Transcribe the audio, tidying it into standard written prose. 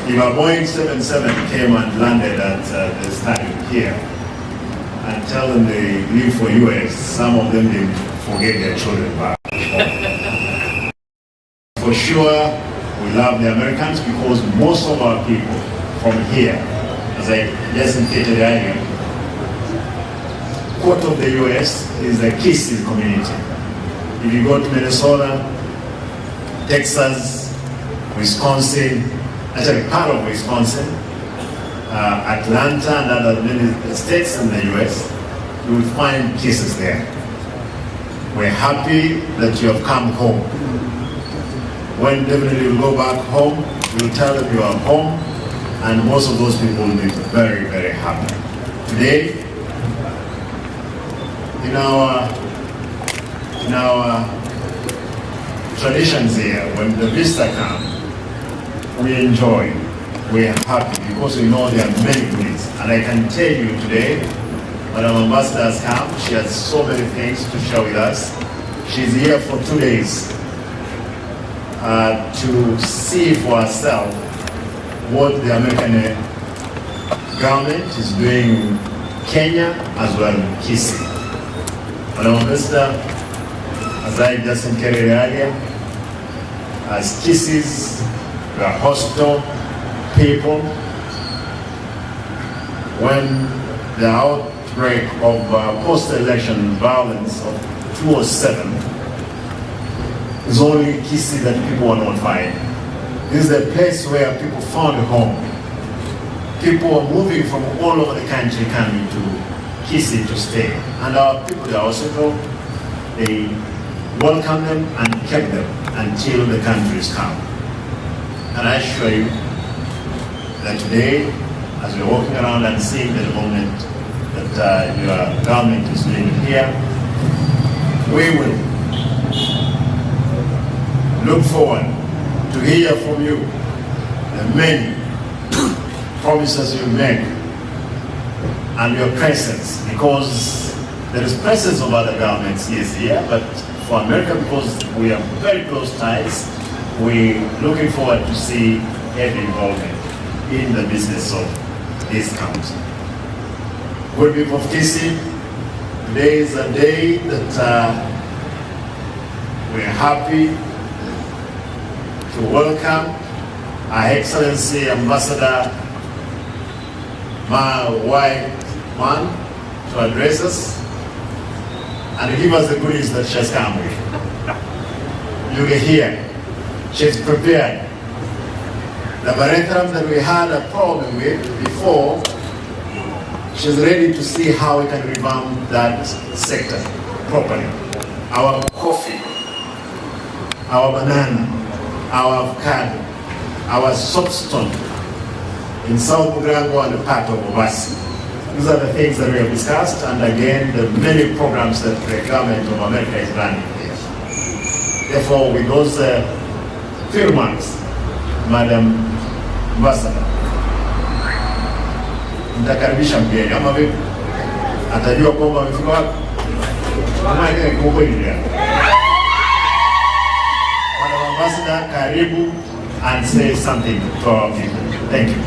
If a Boeing 77 came and landed at the stadium here and tell them they leave for US, some of them didn't forget their children back. For sure, we love the Americans because most of our people from here, as I just indicated earlier, quarter of the US is the Kisii community. If you go to Minnesota, Texas, Wisconsin, actually part of Wisconsin, Atlanta and other many states in the US, you will find Kisiis there. We're happy that you have come home. When definitely you go back home, you'll tell them you are home, and most of those people will be very, very happy. Today, in our traditions here, when the visitor comes, we enjoy, we are happy because we know there are many goodies. And I can tell you today, Madam Ambassador has come, she has so many things to share with us. She's here for 2 days to see for herself what the American government is doing in Kenya as well in Kisii. Madam Ambassador, as I just indicated earlier, as Kisiis, we are hostile people. When the outbreak of post-election violence of 2007, it's only Kisii that people are not fine. This is a place where people found a home. People are moving from all over the country coming to Kisii to stay. And our people, they also go, they welcome them and kept them until the country is calm. And I assure you that today, as we're walking around and seeing the development that your government is doing here, we will look forward to hear from you the many promises you make and your presence, because there is presence of other governments, yes, here, but for America, because we have very close ties, we're looking forward to see heavy involvement in the business of this country. Good people of Kisii, today is a day that we're happy to welcome Her Excellency Ambassador Meg Whiteman to address us and give us the goodies that she has come with. You will hear, she's prepared. The Barethrams that we had a problem with before, she's ready to see how we can revamp that sector properly. Our coffee, our banana, our avocado, our soapstone in South Mugirango and the part of Obasi. These are the things that we have discussed, and again, the many programs that the government of America is running here. Therefore, with those few remarks, Madam Ambassador, nitakaribisha mgeni ama vipi? Atajua kwamba amefika wapi? Madam Ambassador, karibu and say something to our people. Thank you.